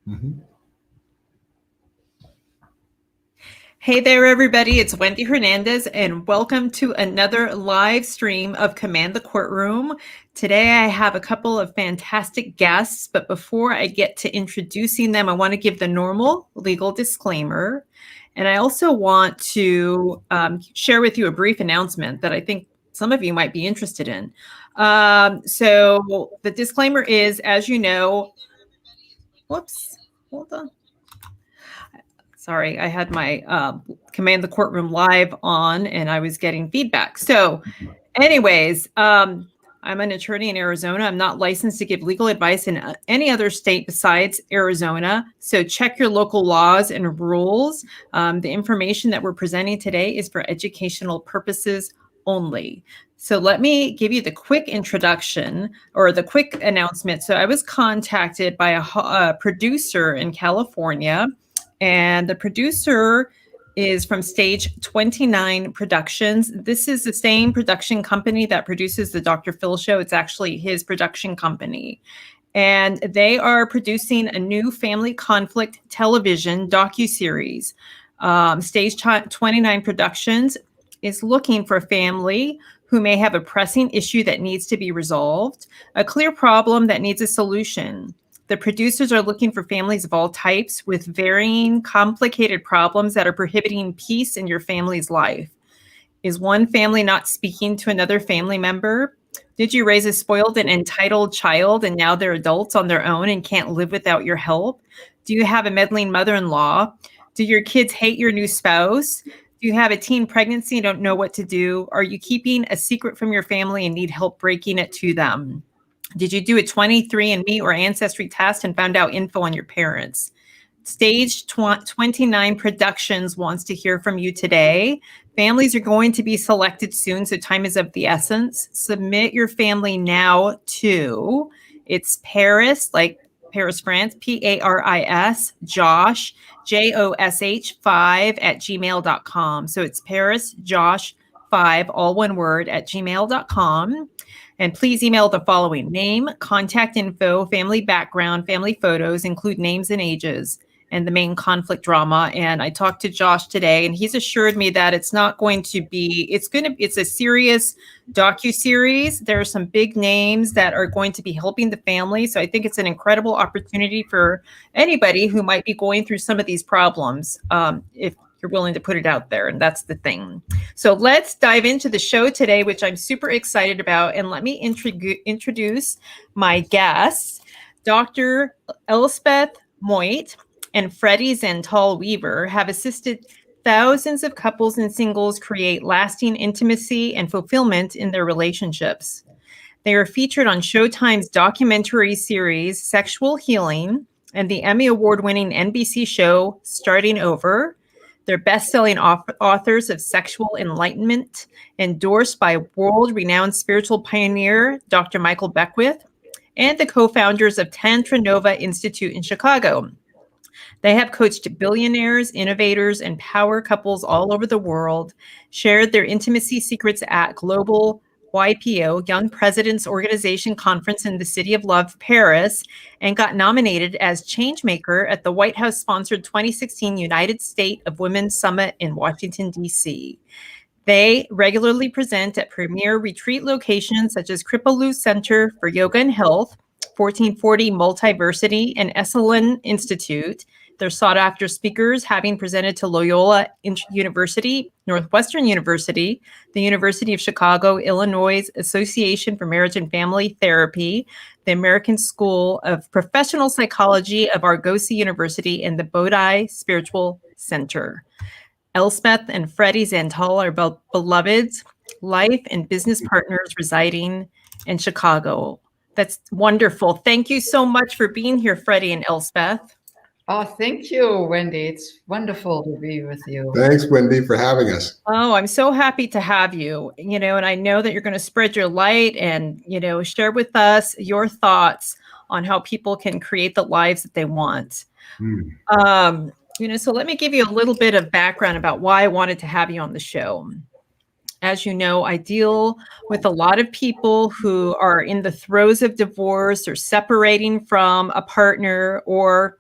Mm-hmm. Hey there, everybody. It's Wendy Hernandez, and welcome to another live stream of Command the Courtroom. Today, I have a couple of fantastic guests, but before I get to introducing them, I want to give the normal legal disclaimer. And I also want to share with you a brief announcement that I think some of you might be interested in. So the disclaimer is, as you know, whoops, hold on. Sorry, I had my Command the Courtroom live on and I was getting feedback. So anyways, I'm an attorney in Arizona. I'm not licensed to give legal advice in any other state besides Arizona. So check your local laws and rules. The information that we're presenting today is for educational purposes only. So let me give you the quick introduction or the quick announcement. So I was contacted by a producer in California, and the producer is from Stage 29 Productions. This is the same production company that produces the Dr. Phil show. It's actually his production company. And they are producing a new family conflict television docuseries. Stage 29 Productions is looking for a family who may have a pressing issue that needs to be resolved, a clear problem that needs a solution. The producers are looking for families of all types with varying complicated problems that are prohibiting peace in your family's life. Is one family not speaking to another family member? Did you raise a spoiled and entitled child and now they're adults on their own and can't live without your help? Do you have a meddling mother-in-law? Do your kids hate your new spouse? Do you have a teen pregnancy and don't know what to do? Are you keeping a secret from your family and need help breaking it to them? Did you do a 23andMe or Ancestry test and found out info on your parents? Stage 29 Productions wants to hear from you today. Families are going to be selected soon, so time is of the essence. Submit your family now to, it's Paris, like Paris, France, Paris, Josh, JOSH 5 at gmail.com. So it's Paris, Josh 5, all one word, at gmail.com. And please email the following: name, contact info, family background, family photos, include names and ages, and the main conflict drama. And I talked to Josh today, and he's assured me that it's not going to be, it's a serious docuseries. There are some big names that are going to be helping the family. So I think it's an incredible opportunity for anybody who might be going through some of these problems, if you're willing to put it out there. And that's the thing. So let's dive into the show today, which I'm super excited about. And let me introduce my guests. Dr. Elsbeth Meuth and Freddy Zental Weaver have assisted thousands of couples and singles create lasting intimacy and fulfillment in their relationships. They are featured on Showtime's documentary series, Sexual Healing, and the Emmy Award-winning NBC show, Starting Over. They're best-selling authors of Sexual Enlightenment, endorsed by world-renowned spiritual pioneer Dr. Michael Beckwith, and the co-founders of Tantra Nova Institute in Chicago. They have coached billionaires, innovators, and power couples all over the world, shared their intimacy secrets at Global YPO, Young Presidents Organization Conference in the City of Love, Paris, and got nominated as Changemaker at the White House-sponsored 2016 United States of Women Summit in Washington, D.C. They regularly present at premier retreat locations such as Kripalu Center for Yoga and Health, 1440 Multiversity, and Esalen Institute. They're sought-after speakers, having presented to Loyola University, Northwestern University, the University of Chicago, Illinois Association for Marriage and Family Therapy, the American School of Professional Psychology of Argosy University, and the Bodhi Spiritual Center. Elsbeth and Freddy Zental are both beloveds, life and business partners residing in Chicago. That's wonderful. Thank you so much for being here, Freddy and Elsbeth. Oh, thank you, Wendy. It's wonderful to be with you. Thanks, Wendy, for having us. Oh, I'm so happy to have you, and I know that you're going to spread your light and, share with us your thoughts on how people can create the lives that they want. So let me give you a little bit of background about why I wanted to have you on the show. As you know, I deal with a lot of people who are in the throes of divorce or separating from a partner, or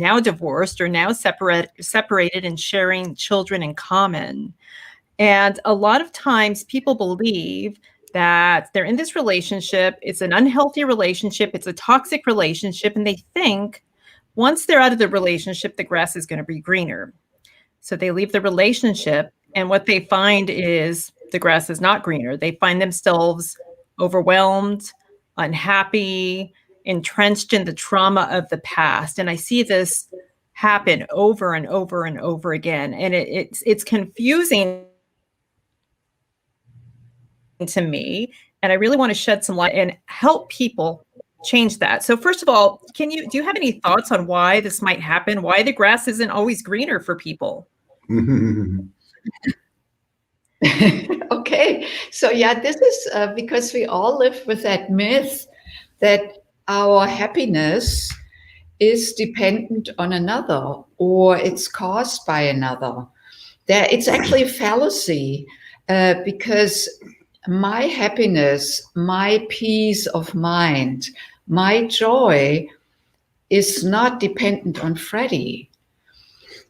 now divorced or now separated and sharing children in common. And a lot of times people believe that they're in this relationship, it's an unhealthy relationship, it's a toxic relationship, and they think once they're out of the relationship, the grass is going to be greener. So they leave the relationship, and what they find is the grass is not greener. They find themselves overwhelmed, unhappy, entrenched in the trauma of the past. And I see this happen over and over and over again. And it's confusing to me. And I really want to shed some light and help people change that. So first of all, do you have any thoughts on why this might happen? Why the grass isn't always greener for people? Okay, so yeah, this is because we all live with that myth that our happiness is dependent on another or it's caused by another. It's actually a fallacy because my happiness, my peace of mind, my joy is not dependent on Freddy.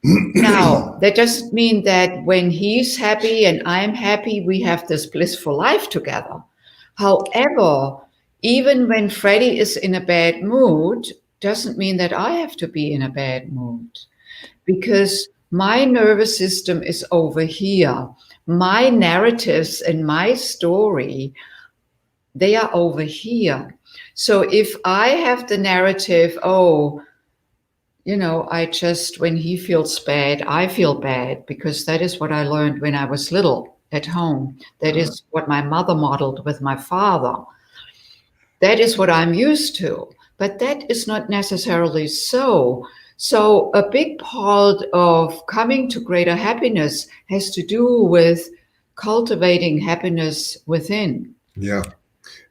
Now, that doesn't mean that when he's happy and I'm happy, we have this blissful life together. However, even when Freddy is in a bad mood, doesn't mean that I have to be in a bad mood, because my nervous system is over here. My narratives and my story, they are over here. So if I have the narrative, oh, when he feels bad, I feel bad, because that is what I learned when I was little at home. That is what my mother modeled with my father. That is what I'm used to. But that is not necessarily so. So a big part of coming to greater happiness has to do with cultivating happiness within. Yeah.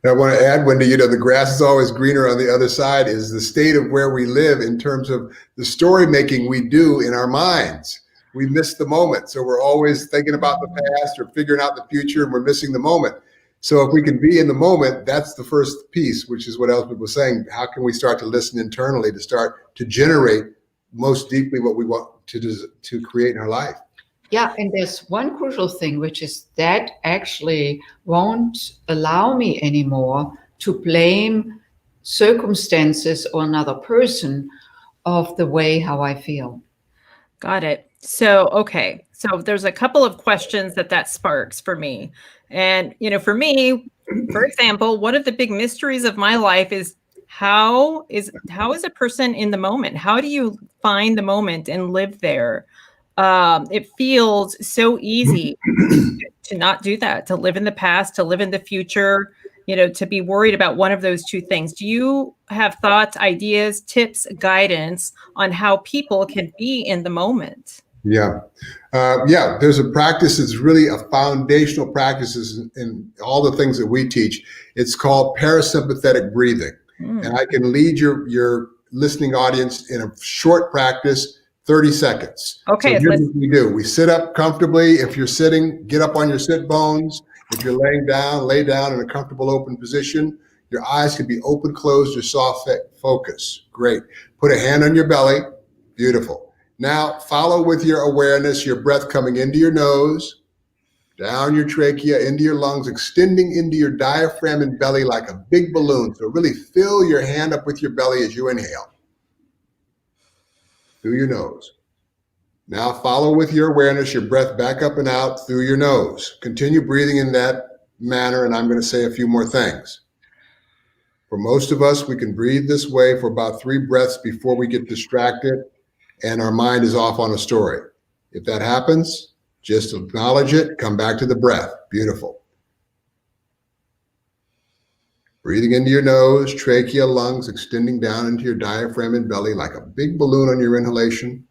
I want to add, Wendy, the grass is always greener on the other side is the state of where we live in terms of the story making we do in our minds. We miss the moment. So we're always thinking about the past or figuring out the future, and we're missing the moment. So if we can be in the moment, that's the first piece, which is what Elsbeth was saying. How can we start to listen internally to start to generate most deeply what we want to create in our life? Yeah, and there's one crucial thing, which is that actually won't allow me anymore to blame circumstances or another person of the way how I feel. Got it. So, okay. So there's a couple of questions that sparks for me. And, for me, for example, one of the big mysteries of my life is how is a person in the moment? How do you find the moment and live there? It feels so easy to not do that, to live in the past, to live in the future, to be worried about one of those two things. Do you have thoughts, ideas, tips, guidance on how people can be in the moment? Yeah. There's a practice. It's really a foundational practice in all the things that we teach. It's called parasympathetic breathing. And I can lead your listening audience in a short practice, 30 seconds. Okay. So here's what we do. We sit up comfortably. If you're sitting, get up on your sit bones. If you're laying down, lay down in a comfortable open position. Your eyes can be open, closed, or soft focus. Great. Put a hand on your belly. Beautiful. Now follow with your awareness, your breath coming into your nose, down your trachea, into your lungs, extending into your diaphragm and belly like a big balloon. So really fill your hand up with your belly as you inhale. Through your nose. Now follow with your awareness, your breath back up and out through your nose. Continue breathing in that manner, and I'm going to say a few more things. For most of us, we can breathe this way for about 3 breaths before we get distracted and our mind is off on a story. If that happens, just acknowledge it, come back to the breath. Beautiful. Breathing into your nose, trachea, lungs, extending down into your diaphragm and belly like a big balloon on your inhalation.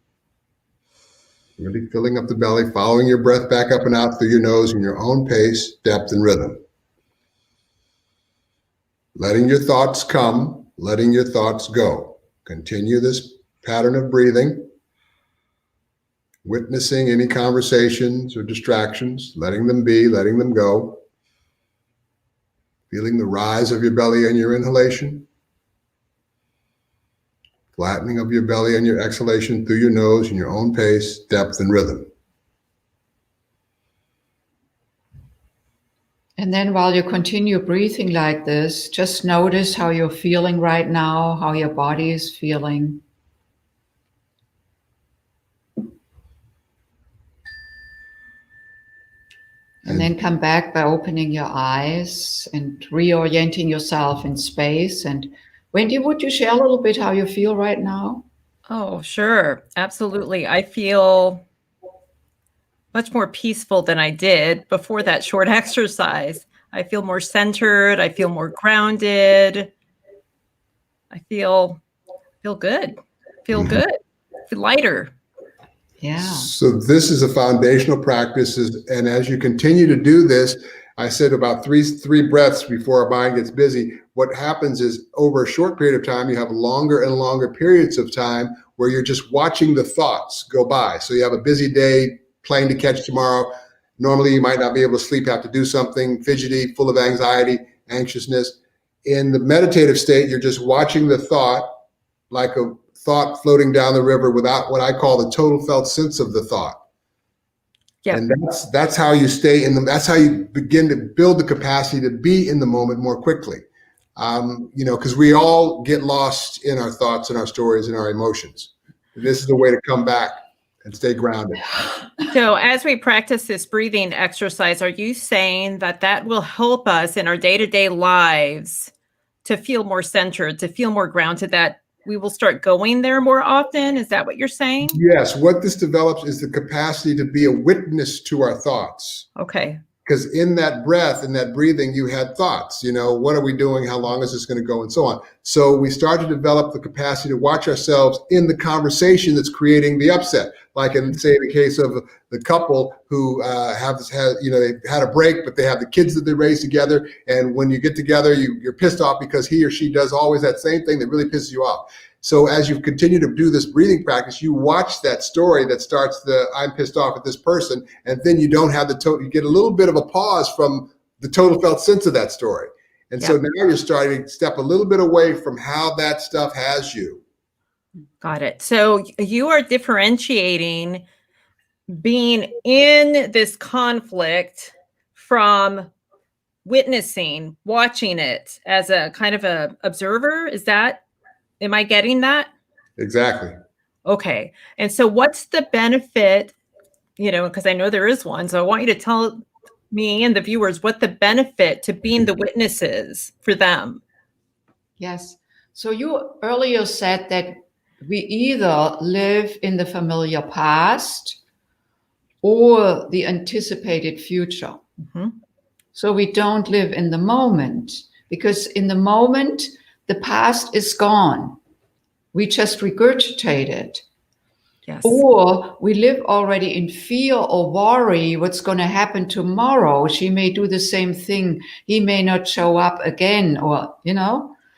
Really filling up the belly, following your breath back up and out through your nose in your own pace, depth, and rhythm. Letting your thoughts come, letting your thoughts go. Continue this pattern of breathing, witnessing any conversations or distractions, letting them be, letting them go. Feeling the rise of your belly in your inhalation. Flattening of your belly and your exhalation through your nose in your own pace, depth, and rhythm. And then while you continue breathing like this, just notice how you're feeling right now, how your body is feeling. And then come back by opening your eyes and reorienting yourself in space. And Wendy, would you share a little bit how you feel right now? Oh, sure. Absolutely. I feel much more peaceful than I did before that short exercise. I feel more centered. I feel more grounded. I feel good. Feel good. Feel lighter. Yeah. So this is a foundational practice, and as you continue to do this, I said about three breaths before our mind gets busy. What happens is over a short period of time, you have longer and longer periods of time where you're just watching the thoughts go by. So you have a busy day, plane to catch tomorrow. Normally you might not be able to sleep, have to do something, fidgety, full of anxiety, anxiousness. In the meditative state, you're just watching the thought like a thought floating down the river without what I call the total felt sense of the thought. Yeah. And that's how you stay in that's how you begin to build the capacity to be in the moment more quickly. Because we all get lost in our thoughts and our stories and our emotions. This is the way to come back and stay grounded. So as we practice this breathing exercise, are you saying that will help us in our day-to-day lives to feel more centered, to feel more grounded, that we will start going there more often? Is that what you're saying? Yes. What this develops is the capacity to be a witness to our thoughts. Okay. Because in that breath, in that breathing, you had thoughts, what are we doing? How long is this going to go? And so on. So we start to develop the capacity to watch ourselves in the conversation that's creating the upset. Like in, say, the case of the couple who they've had a break, but they have the kids that they raised together. And when you get together, you're pissed off because he or she does always that same thing that really pisses you off. So as you continue to do this breathing practice, you watch that story that starts I'm pissed off at this person, and then you don't have you get a little bit of a pause from the total felt sense of that story. And so now you're starting to step a little bit away from how that stuff has you. Got it. So you are differentiating being in this conflict from witnessing, watching it as a kind of a observer. Am I getting that? Exactly. Okay. And so what's the benefit, because I know there is one. So I want you to tell me and the viewers what the benefit to being the witnesses for them. Yes. So you earlier said that we either live in the familiar past or the anticipated future. Mm-hmm. So we don't live in the moment, because in the moment, the past is gone. We just regurgitate it. Yes. Or we live already in fear or worry what's going to happen tomorrow. She may do the same thing. He may not show up again, or,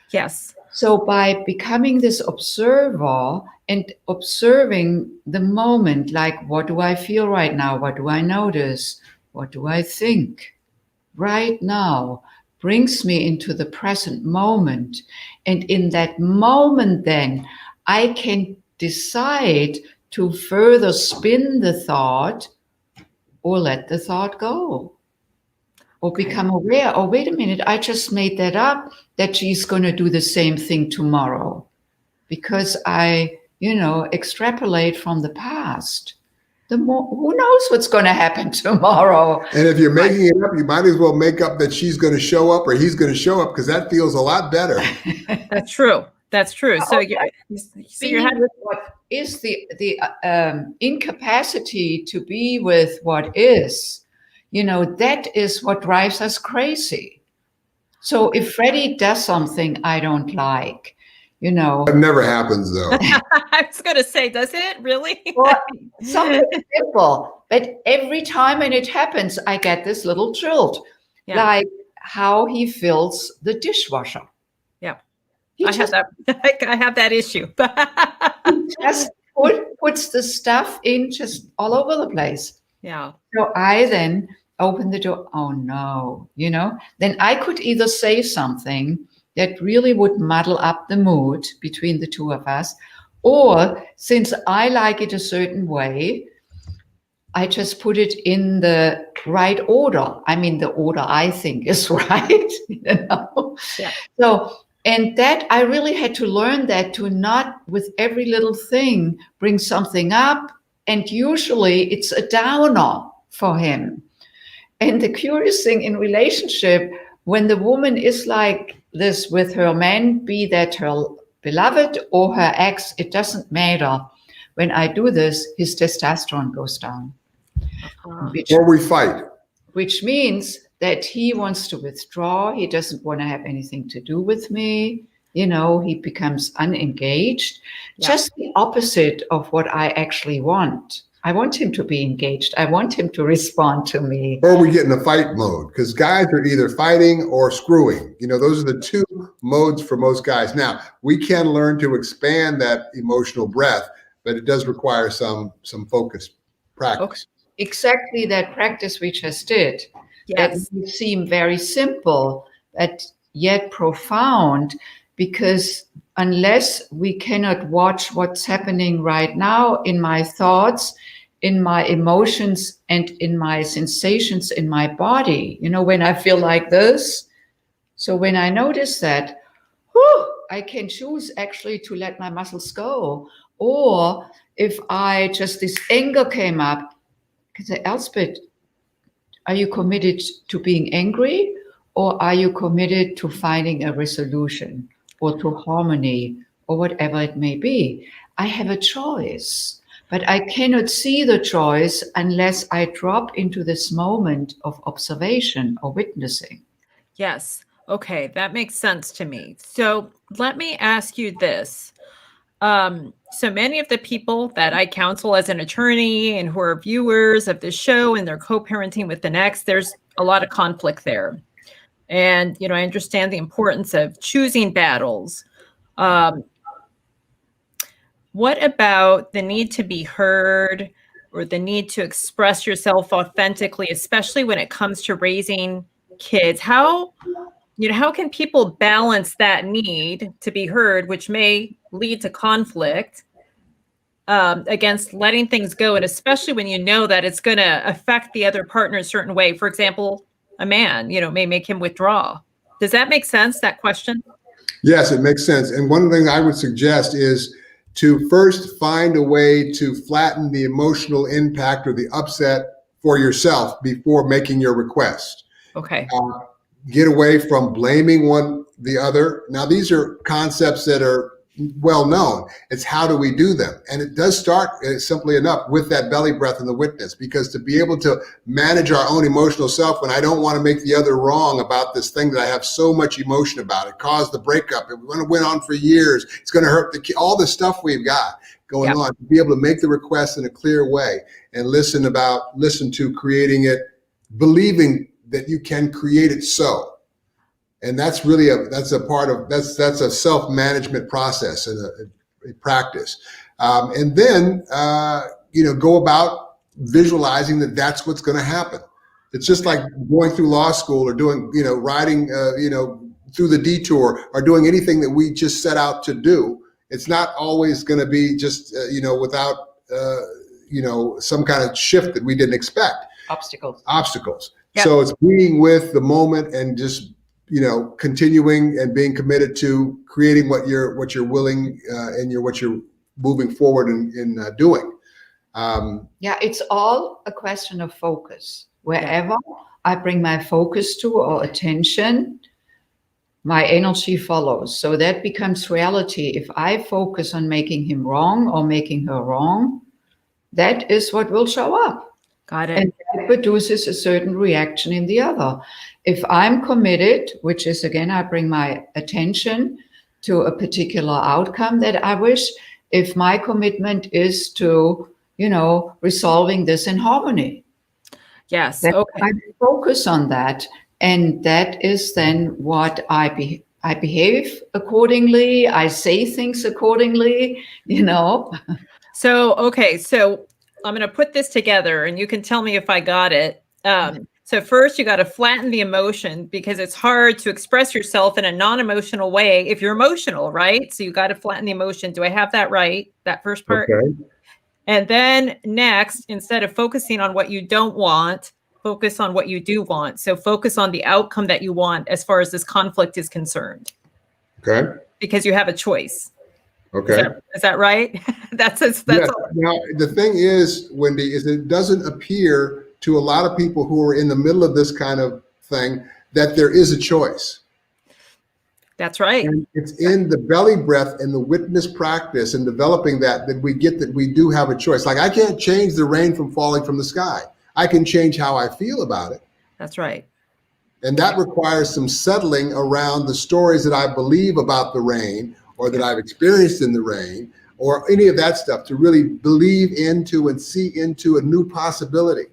Yes. So by becoming this observer and observing the moment, like, what do I feel right now? What do I notice? What do I think right now? Brings me into the present moment. And in that moment, then I can decide to further spin the thought or let the thought go. Or become aware, oh, wait a minute, I just made that up, that she's going to do the same thing tomorrow. Because I, extrapolate from the past. Who knows what's going to happen tomorrow? And if you're making it up, you might as well make up that she's going to show up or he's going to show up, because that feels a lot better. That's true. So you're having what is the incapacity to be with what is, that is what drives us crazy. So if Freddy does something I don't like, That never happens, though. I was going to say, does it really? Well, something simple, but every time when it happens, I get this little jolt, like how he fills the dishwasher. Yeah, I have that issue. He just puts the stuff in just all over the place. Yeah. So I then open the door. Oh no, then I could either say something that really would muddle up the mood between the two of us. Or since I like it a certain way, I just put it in the right order. I mean, the order I think is right, Yeah. So, and that I really had to learn that, to not with every little thing bring something up. And usually it's a downer for him. And the curious thing in relationship, when the woman is like this with her man, be that her beloved or her ex, it doesn't matter. When I do this, his testosterone goes down. Or we fight. Which means that he wants to withdraw. He doesn't want to have anything to do with me. He becomes unengaged. Yeah. Just the opposite of what I actually want. I want him to be engaged. I want him to respond to me. Or we get in a fight mode, because guys are either fighting or screwing. Those are the two modes for most guys. Now, we can learn to expand that emotional breath, but it does require some focus practice. Okay. Exactly that practice we just did. Yes. That seem very simple, but yet profound, because unless we cannot watch what's happening right now in my thoughts, in my emotions, and in my sensations in my body, when I feel like this. So when I notice that, I can choose actually to let my muscles go. Or if this anger came up, I can say, Elsbeth, are you committed to being angry, or are you committed to finding a resolution or to harmony or whatever it may be? I have a choice, but I cannot see the choice unless I drop into this moment of observation or witnessing. Yes. Okay. That makes sense to me. So let me ask you this. So many of the people that I counsel as an attorney and who are viewers of this show and they're co-parenting with an ex, there's a lot of conflict there. And, I understand the importance of choosing battles. What about the need to be heard or the need to express yourself authentically, especially when it comes to raising kids? How can people balance that need to be heard, which may lead to conflict, against letting things go, and especially when you know that it's going to affect the other partner a certain way? For example, a man, may make him withdraw. Does that make sense, that question? Yes, it makes sense. And one thing I would suggest is to first find a way to flatten the emotional impact or the upset for yourself before making your request. Okay. Get away from blaming the other. Now, these are concepts that are well known. It's how do we do them? And it does start, simply enough, with that belly breath and the witness, because to be able to manage our own emotional self when I don't want to make the other wrong about this thing that I have so much emotion about, it caused the breakup, it went on for years, it's going to hurt the kid, all the stuff we've got going on, to be able to make the request in a clear way and listen to creating it, believing that you can create it so. And that's really that's a self-management process and a practice. And then, go about visualizing that that's what's going to happen. It's just like going through law school or doing, riding, through the detour or doing anything that we just set out to do. It's not always going to be just, without, some kind of shift that we didn't expect. Obstacles. Yep. So it's being with the moment and just, continuing and being committed to creating what you're willing and what you're moving forward in doing. It's all a question of focus. Wherever I bring my focus to or attention, my energy follows. So that becomes reality. If I focus on making him wrong or making her wrong, that is what will show up. Got it. And that produces a certain reaction in the other. If I'm committed, which is, again, I bring my attention to a particular outcome that I wish, if my commitment is to, resolving this in harmony. Yes. Then okay. I focus on that. And that is then what I behave accordingly. I say things accordingly, So, okay. So I'm going to put this together and you can tell me if I got it. So So first you got to flatten the emotion because it's hard to express yourself in a non-emotional way if you're emotional, right? So you got to flatten the emotion. Do I have that right? That first part? Okay. And then next, instead of focusing on what you don't want, focus on what you do want. So focus on the outcome that you want as far as this conflict is concerned. Okay. Because you have a choice. Okay. Is that right? That's Yes. Now, the thing is, Wendy, is it doesn't appear to a lot of people who are in the middle of this kind of thing that there is a choice. That's right. And it's in the belly breath and the witness practice and developing that we get that we do have a choice. Like I can't change the rain from falling from the sky. I can change how I feel about it. That's right. And that requires some settling around the stories that I believe about the rain or that I've experienced in the rain or any of that stuff to really believe into and see into a new possibility.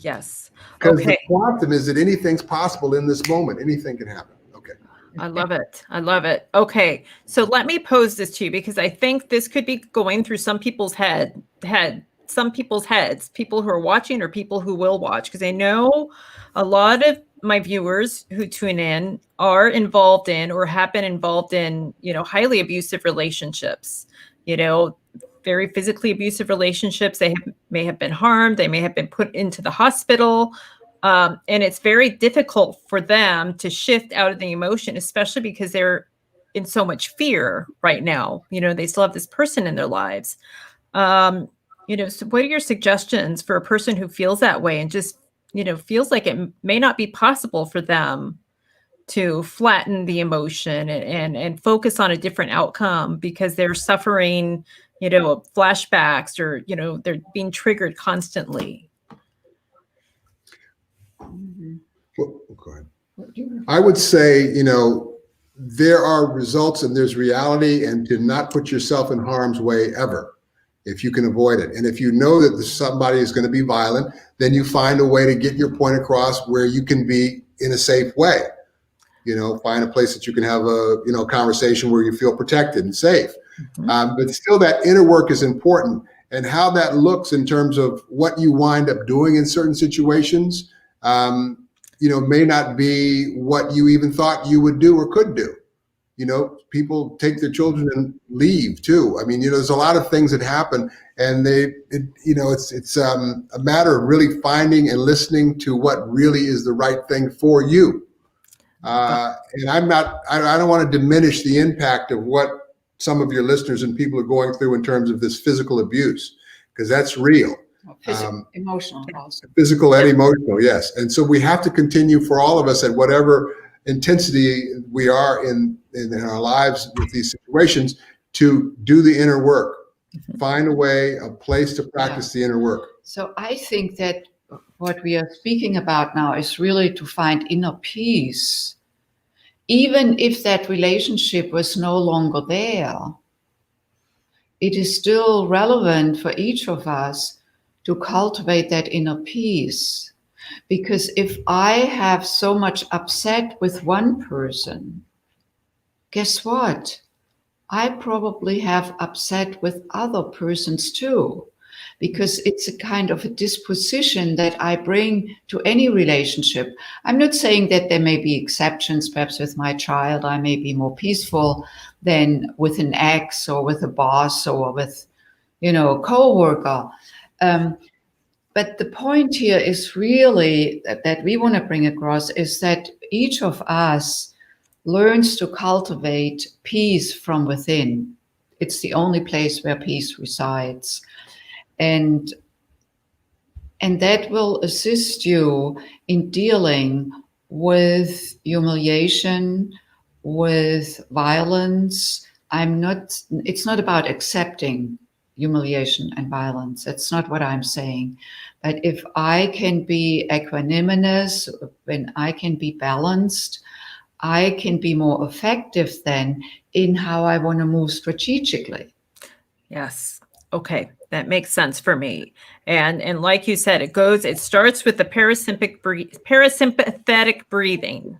Yes. Because Okay. the quantum is that anything's possible in this moment. Anything can happen. Okay. I love it. I love it. Okay. So let me pose this to you because I think this could be going through some people's some people's heads, people who are watching or people who will watch, because I know a lot of my viewers who tune in are involved in or have been involved in, highly abusive relationships, very physically abusive relationships. They may have been harmed. They may have been put into the hospital. And it's very difficult for them to shift out of the emotion, especially because they're in so much fear right now. They still have this person in their lives. So what are your suggestions for a person who feels that way and just, feels like it may not be possible for them to flatten the emotion and focus on a different outcome because they're suffering, flashbacks or, they're being triggered constantly? Well, go ahead. I would say, there are results and there's reality, and to not put yourself in harm's way ever, if you can avoid it. And if you know that somebody is going to be violent, then you find a way to get your point across where you can be in a safe way. Find a place that you can have a, conversation where you feel protected and safe. Mm-hmm. But still that inner work is important, and how that looks in terms of what you wind up doing in certain situations, may not be what you even thought you would do or could do. People take their children and leave too. I mean, there's a lot of things that happen, and it's a matter of really finding and listening to what really is the right thing for you. And I don't want to diminish the impact of what some of your listeners and people are going through in terms of this physical abuse, because that's real. Emotional also. Physical and emotional, yes. And so we have to continue, for all of us, at whatever intensity we are in our lives with these situations, to do the inner work. Mm-hmm. Find a way, a place to practice the inner work. So I think that what we are speaking about now is really to find inner peace. Even if that relationship was no longer there, it is still relevant for each of us to cultivate that inner peace. Because if I have so much upset with one person, guess what? I probably have upset with other persons too, because it's a kind of a disposition that I bring to any relationship. I'm not saying that there may be exceptions. Perhaps with my child, I may be more peaceful than with an ex or with a boss or with, a co-worker. But the point here is really that we want to bring across is that each of us learns to cultivate peace from within. It's the only place where peace resides. And that will assist you in dealing with humiliation, with violence. It's not about accepting humiliation and violence. That's not what I'm saying. But if I can be equanimous, when I can be balanced, I can be more effective then in how I want to move strategically. Yes. Okay. That makes sense for me. And like you said, it starts with the parasympathetic breathing.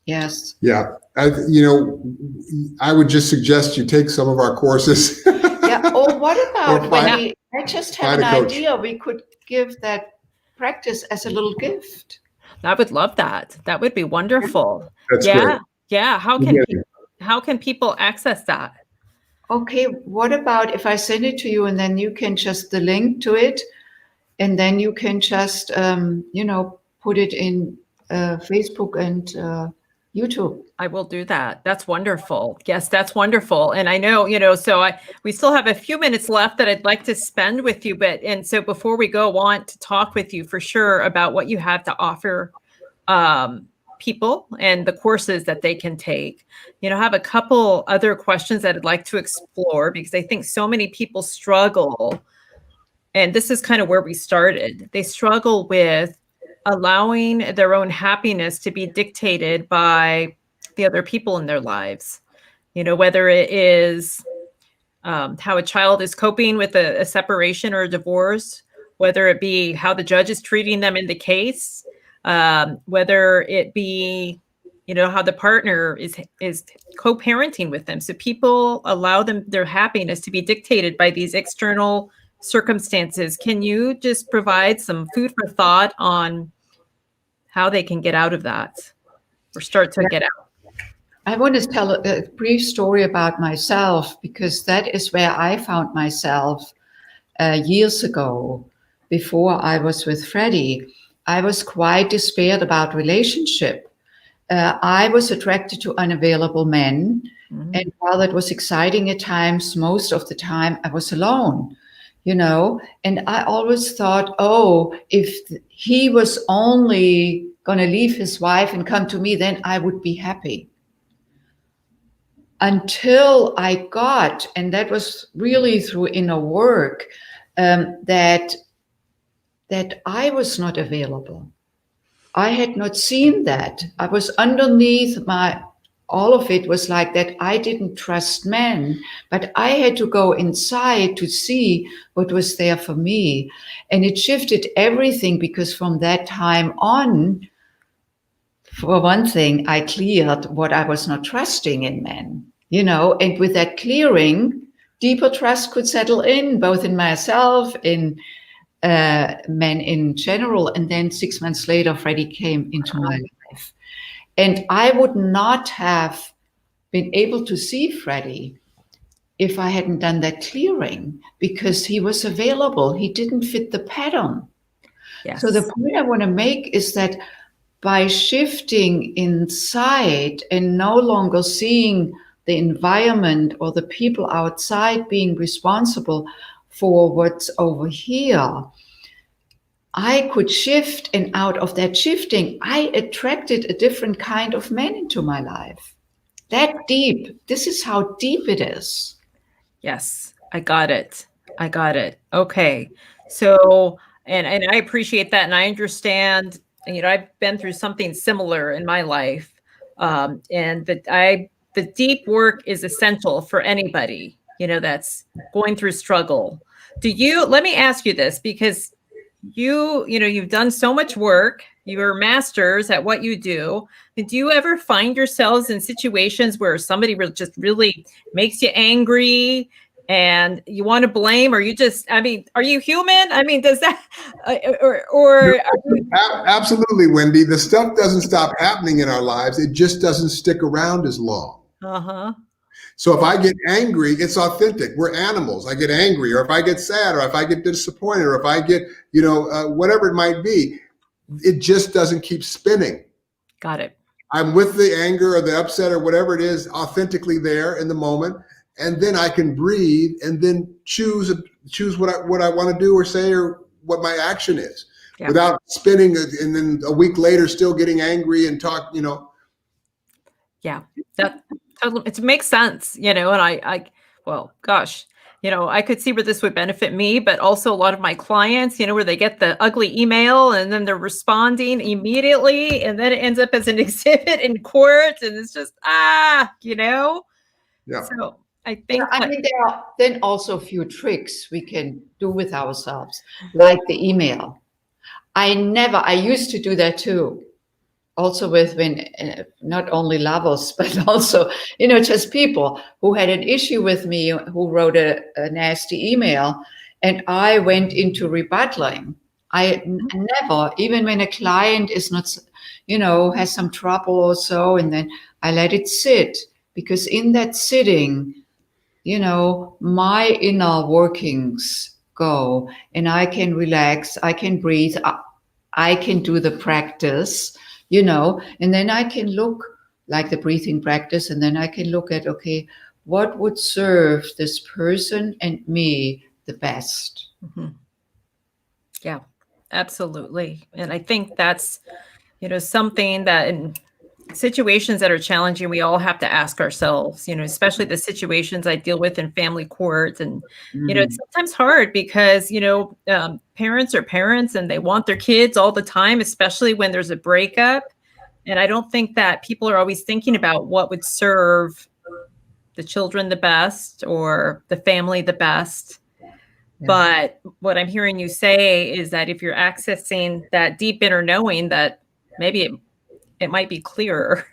Yes. Yeah. I would just suggest you take some of our courses. Yeah. Or what about I just have an coach. idea. We could give that practice as a little gift. I would love that. That would be wonderful. That's Yeah. great. Yeah. How can people access that? Okay, what about if I send it to you and then you can just the link to it, and then you can just put it in Facebook and YouTube. I will do that. That's wonderful. Yes, that's wonderful. And I know, we still have a few minutes left that I'd like to spend with you, and so before we go, I want to talk with you for sure about what you have to offer people and the courses that they can take. I have a couple other questions that I'd like to explore because I think so many people struggle, and this is kind of where we started. They struggle with allowing their own happiness to be dictated by the other people in their lives, whether it is how a child is coping with a separation or a divorce, whether it be how the judge is treating them in the case, whether it be, how the partner is co-parenting with them. So people allow their happiness to be dictated by these external circumstances. Can you just provide some food for thought on how they can get out of that or start to get out? I want to tell a brief story about myself, because that is where I found myself years ago. Before I was with Freddy, I was quite despaired about relationship. I was attracted to unavailable men. Mm-hmm. And while it was exciting at times, most of the time I was alone, and I always thought, if he was only going to leave his wife and come to me, then I would be happy. Until I got, and that was really through inner work, that I was not available. I had not seen that. I was underneath all of it was like that. I didn't trust men, but I had to go inside to see what was there for me. And it shifted everything, because from that time on, for one thing, I cleared what I was not trusting in men, and with that clearing, deeper trust could settle in, both in myself, in men in general. And then 6 months later, Freddy came into my life. And I would not have been able to see Freddy if I hadn't done that clearing, because he was available. He didn't fit the pattern. Yes. So the point I want to make is that by shifting inside and no longer seeing the environment or the people outside being responsible for what's over here, I could shift, and out of that shifting, I attracted a different kind of man into my life. That deep. This is how deep it is. Yes, I got it. Okay. So, and I appreciate that. And I understand, I've been through something similar in my life. And the deep work is essential for anybody, that's going through struggle. Let me ask you this, because you've done so much work, you're masters at what you do. Do you ever find yourselves in situations where somebody just really makes you angry and you want to blame, or are you human? Does that, Absolutely, Wendy. The stuff doesn't stop happening in our lives. It just doesn't stick around as long. Uh-huh. So if I get angry, it's authentic. We're animals. I get angry, or if I get sad, or if I get disappointed, or if I get, whatever it might be, it just doesn't keep spinning. Got it. I'm with the anger or the upset or whatever it is, authentically there in the moment. And then I can breathe and then choose what I want to do or say, or what my action is, without spinning and then a week later still getting angry and talk, Yeah, it makes sense, and well, gosh, I could see where this would benefit me, but also a lot of my clients, where they get the ugly email and then they're responding immediately, and then it ends up as an exhibit in court, and it's just, Yeah. So I think there are then also a few tricks we can do with ourselves, like the email. I used to do that too. Also when not only lovers, but also, just people who had an issue with me, who wrote a nasty email, and I went into rebuttaling. Never, even when a client is not, has some trouble or so, and then I let it sit, because in that sitting, my inner workings go, and I can relax, I can breathe, I can do the practice, and then I can look like the breathing practice, and then I can look at, okay, what would serve this person and me the best? Mm-hmm. Yeah, absolutely. And I think that's, something that in situations that are challenging, we all have to ask ourselves, especially the situations I deal with in family court. And, it's sometimes hard because, parents are parents and they want their kids all the time, especially when there's a breakup. And I don't think that people are always thinking about what would serve the children the best or the family the best. Yeah. But what I'm hearing you say is that if you're accessing that deep inner knowing, that maybe it might be clearer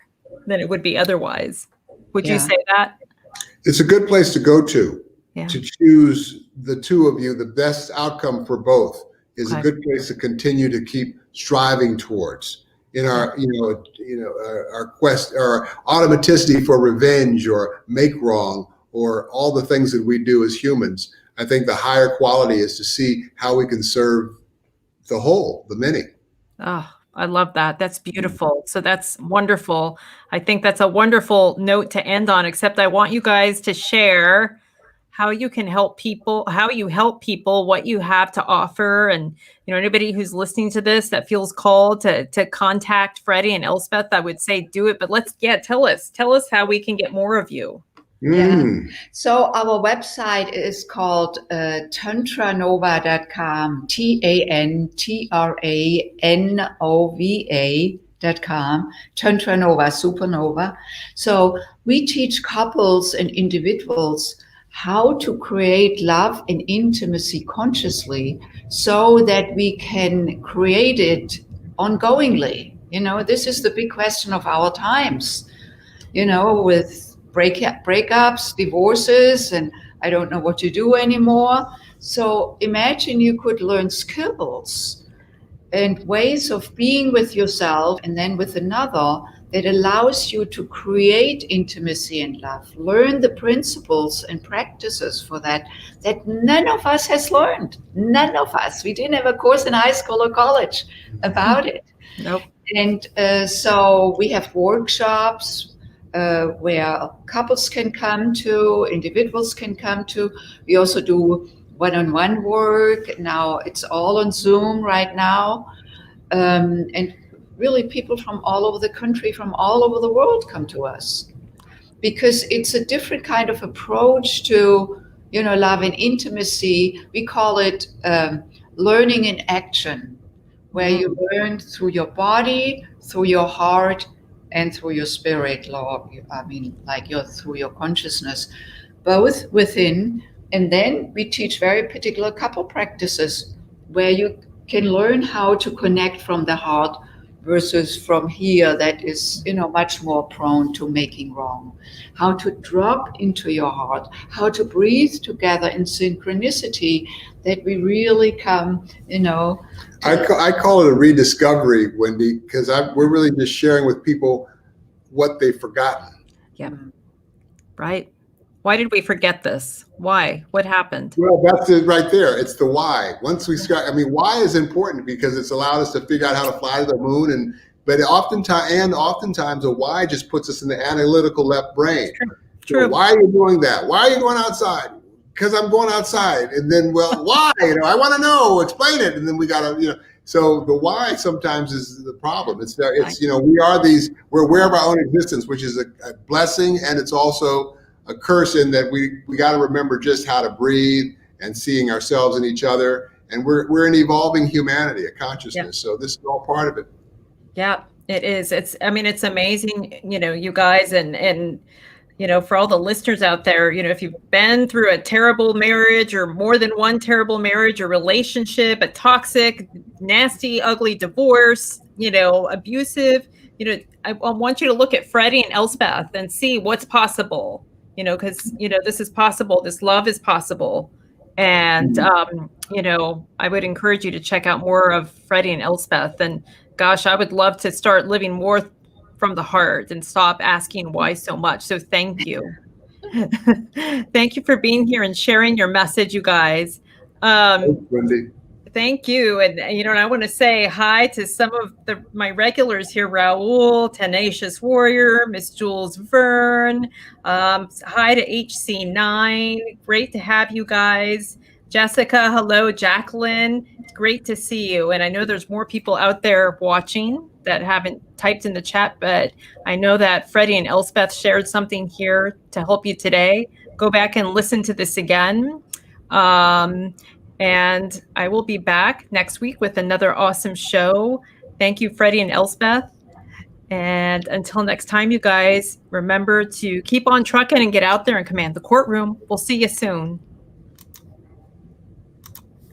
than it would be otherwise. Would you say that? It's a good place to go to choose the two of you. The best outcome for both is a good place to continue to keep striving towards in our, our quest, our automaticity for revenge or make wrong or all the things that we do as humans. I think the higher quality is to see how we can serve the whole, the many. Oh, I love that. That's beautiful. So that's wonderful. I think that's a wonderful note to end on, except I want you guys to share how you can help people, how you help people, what you have to offer. And, anybody who's listening to this that feels called to contact Freddy and Elsbeth, I would say do it. But tell us how we can get more of you. Yeah. So our website is called tantranova.com, TANTRANOVA.com, Tantranova, supernova. So we teach couples and individuals how to create love and intimacy consciously so that we can create it ongoingly. This is the big question of our times, with breakups, divorces, and I don't know what to do anymore. So imagine you could learn skills and ways of being with yourself and then with another that allows you to create intimacy and love. Learn the principles and practices for that none of us has learned. None of us. We didn't have a course in high school or college about it. Nope. And so we have workshops where couples can come to, individuals can come to. We also do one-on-one work. Now it's all on Zoom right now. And really people from all over the country, from all over the world come to us because it's a different kind of approach to, love and intimacy. We call it learning in action, where you learn through your body, through your heart, and through your spirit, through your consciousness, both within. And then we teach very particular couple practices where you can learn how to connect from the heart versus from here that is, much more prone to making wrong. How to drop into your heart, how to breathe together in synchronicity that we really come, I call it a rediscovery, Wendy, because we're really just sharing with people what they've forgotten. Yeah. Right. Why did we forget this? Why? What happened? Well, that's it right there. It's the why. Once we start, why is important because it's allowed us to figure out how to fly to the moon. But oftentimes a why just puts us in the analytical left brain. True. So why are you doing that? Why are you going outside? Because I'm going outside. And then, why? I want to know. Explain it. And then we got to, So the why sometimes is the problem. We're aware of our own existence, which is a blessing, and it's also a curse in that we got to remember just how to breathe and seeing ourselves and each other. And we're an evolving humanity, a consciousness. So this is all part of it. Yeah, it is. It's amazing, you guys and for all the listeners out there, if you've been through a terrible marriage or more than one terrible marriage or relationship, a toxic, nasty, ugly divorce, abusive, I want you to look at Freddy and Elsbeth and see what's possible, because, this is possible. This love is possible. And, I would encourage you to check out more of Freddy and Elsbeth. And gosh, I would love to start living more from the heart and stop asking why so much. So thank you. Thank you for being here and sharing your message, you guys. Thanks, Wendy. Thank you. And, I want to say hi to some of my regulars here, Raul, Tenacious Warrior, Miss Jules Verne. Hi to HC9. Great to have you guys. Jessica, hello. Jacqueline, it's great to see you. And I know there's more people out there watching that haven't typed in the chat, but I know that Freddy and Elsbeth shared something here to help you today. Go back and listen to this again. And I will be back next week with another awesome show. Thank you, Freddy and Elsbeth. And until next time, you guys, remember to keep on trucking and get out there and command the courtroom. We'll see you soon.